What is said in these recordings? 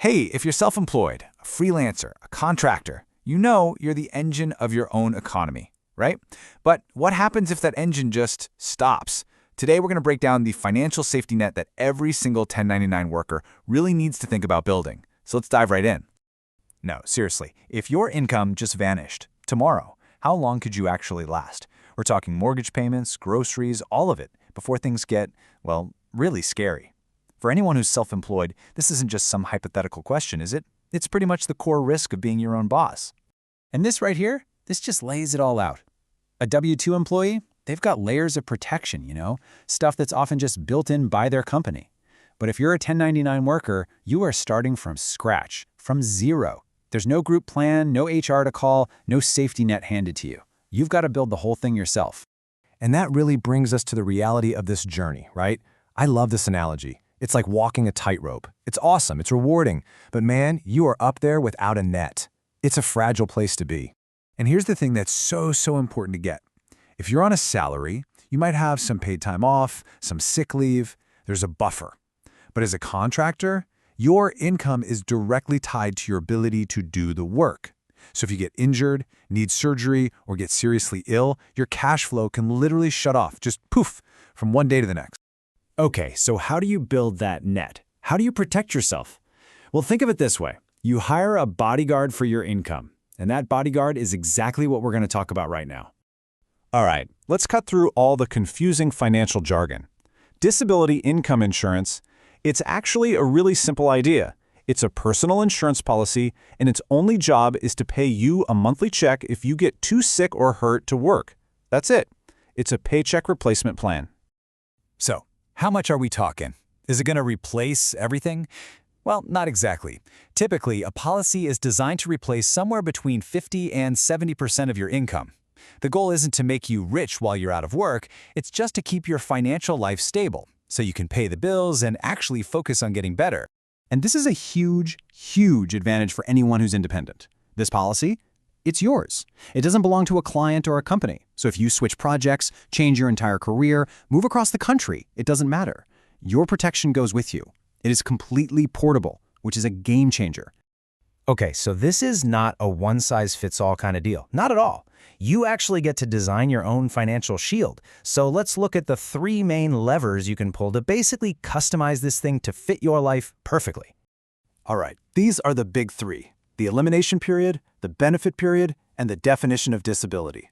Hey, if you're self-employed, a freelancer, a contractor, you know you're the engine of your own economy, right? But what happens if that engine just stops? Today, we're going to break down the financial safety net that every single 1099 worker really needs to think about building. So let's dive right in. No, seriously, if your income just vanished tomorrow, how long could you actually last? We're talking mortgage payments, groceries, all of it, before things get, well, really scary. For anyone who's self-employed, this isn't just some hypothetical question, is it? It's pretty much the core risk of being your own boss. And this right here, this just lays it all out. A W-2 employee, they've got layers of protection, stuff that's often just built in by their company. But if you're a 1099 worker, you are starting from scratch, from zero. There's no group plan, no HR to call, no safety net handed to you. You've got to build the whole thing yourself. And that really brings us to the reality of this journey, right? I love this analogy. It's like walking a tightrope. It's awesome, it's rewarding, but man, you are up there without a net. It's a fragile place to be. And here's the thing that's so important to get. If you're on a salary, you might have some paid time off, some sick leave, there's a buffer. But as a contractor, your income is directly tied to your ability to do the work. So if you get injured, need surgery, or get seriously ill, your cash flow can literally shut off, just poof, from one day to the next. Okay, so how do you build that net? How do you protect yourself? Well, think of it this way. You hire a bodyguard for your income, and that bodyguard is exactly what we're going to talk about right now. All right, let's cut through all the confusing financial jargon. Disability income insurance, it's actually a really simple idea. It's a personal insurance policy, and its only job is to pay you a monthly check if you get too sick or hurt to work. That's it. It's a paycheck replacement plan. So, how much are we talking? Is it going to replace everything? Well, not exactly. Typically, a policy is designed to replace somewhere between 50 and 70% of your income. The goal isn't to make you rich while you're out of work, it's just to keep your financial life stable, so you can pay the bills and actually focus on getting better. And this is a huge advantage for anyone who's independent. This policy, it's yours. It doesn't belong to a client or a company. So if you switch projects, change your entire career, move across the country, it doesn't matter. Your protection goes with you. It is completely portable, which is a game changer. Okay, so this is not a one-size-fits-all kind of deal. Not at all. You actually get to design your own financial shield. So let's look at the three main levers you can pull to basically customize this thing to fit your life perfectly. All right, these are the big three: the elimination period, the benefit period, and the definition of disability.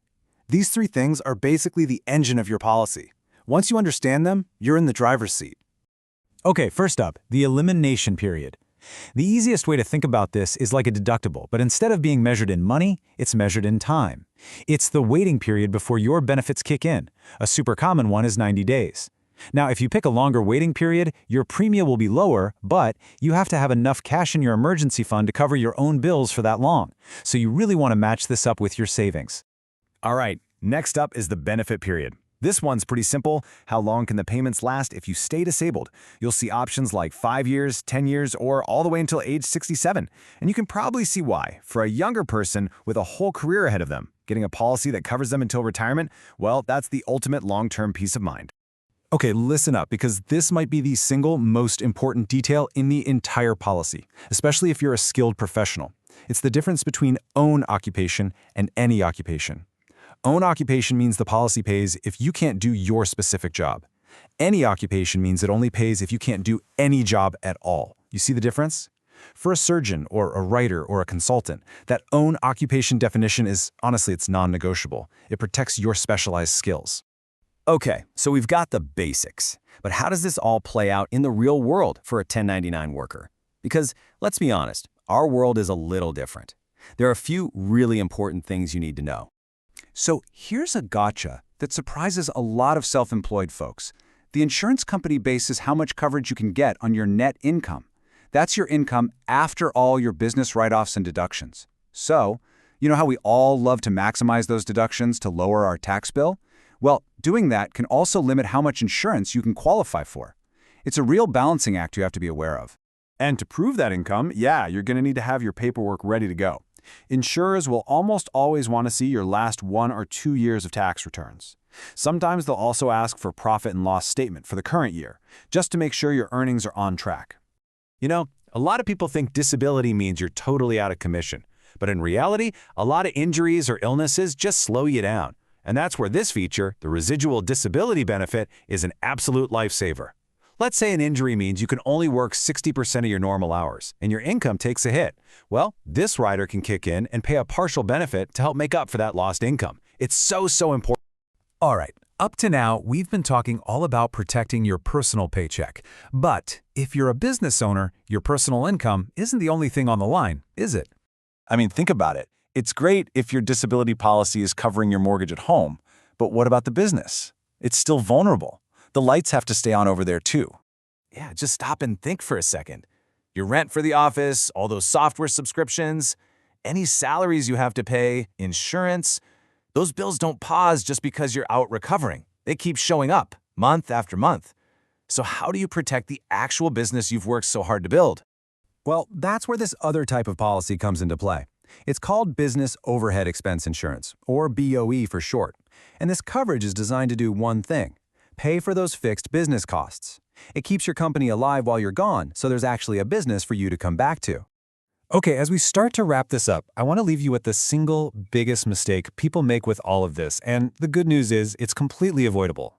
These three things are basically the engine of your policy. Once you understand them, you're in the driver's seat. Okay, first up, the elimination period. The easiest way to think about this is like a deductible, but instead of being measured in money, it's measured in time. It's the waiting period before your benefits kick in. A super common one is 90 days. Now, if you pick a longer waiting period, your premium will be lower, but you have to have enough cash in your emergency fund to cover your own bills for that long. So you really want to match this up with your savings. All right, next up is the benefit period. This one's pretty simple. How long can the payments last if you stay disabled? You'll see options like 5 years, 10 years, or all the way until age 67. And you can probably see why. For a younger person with a whole career ahead of them, getting a policy that covers them until retirement, well, that's the ultimate long-term peace of mind. Okay, listen up, because this might be the single most important detail in the entire policy, especially if you're a skilled professional. It's the difference between own occupation and any occupation. Own occupation means the policy pays if you can't do your specific job. Any occupation means it only pays if you can't do any job at all. You see the difference? For a surgeon or a writer or a consultant, that own occupation definition is, honestly, it's non-negotiable. It protects your specialized skills. Okay, so we've got the basics. But how does this all play out in the real world for a 1099 worker? Because, let's be honest, our world is a little different. There are a few really important things you need to know. So here's a gotcha that surprises a lot of self-employed folks. The insurance company bases how much coverage you can get on your net income. That's your income after all your business write-offs and deductions. So, you know how we all love to maximize those deductions to lower our tax bill? Well, doing that can also limit how much insurance you can qualify for. It's a real balancing act you have to be aware of. And to prove that income, you're going to need to have your paperwork ready to go. Insurers will almost always want to see your last 1 or 2 years of tax returns. Sometimes they'll also ask for profit and loss statement for the current year, just to make sure your earnings are on track. A lot of people think disability means you're totally out of commission. But in reality, a lot of injuries or illnesses just slow you down. And that's where this feature, the residual disability benefit, is an absolute lifesaver. Let's say an injury means you can only work 60% of your normal hours, and your income takes a hit. Well, this rider can kick in and pay a partial benefit to help make up for that lost income. It's so important. All right, up to now, we've been talking all about protecting your personal paycheck. But if you're a business owner, your personal income isn't the only thing on the line, is it? I mean, think about it. It's great if your disability policy is covering your mortgage at home, but what about the business? It's still vulnerable. The lights have to stay on over there too. Yeah, just stop and think for a second. Your rent for the office, all those software subscriptions, any salaries you have to pay, insurance, those bills don't pause just because you're out recovering. They keep showing up month after month. So how do you protect the actual business you've worked so hard to build? Well, that's where this other type of policy comes into play. It's called Business Overhead Expense Insurance, or BOE for short. And this coverage is designed to do one thing: pay for those fixed business costs. It keeps your company alive while you're gone, so there's actually a business for you to come back to. Okay, as we start to wrap this up, I want to leave you with the single biggest mistake people make with all of this, and the good news is it's completely avoidable.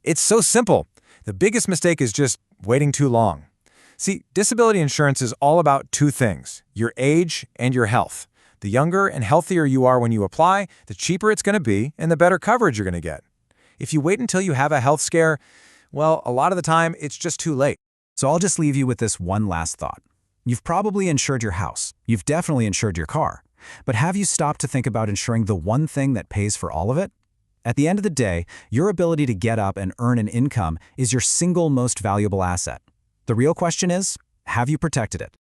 It's so simple. The biggest mistake is just waiting too long. See, disability insurance is all about two things: your age and your health. The younger and healthier you are when you apply, the cheaper it's going to be and the better coverage you're going to get. If you wait until you have a health scare, well, a lot of the time, it's just too late. So I'll just leave you with this one last thought. You've probably insured your house. You've definitely insured your car. But have you stopped to think about insuring the one thing that pays for all of it? At the end of the day, your ability to get up and earn an income is your single most valuable asset. The real question is, have you protected it?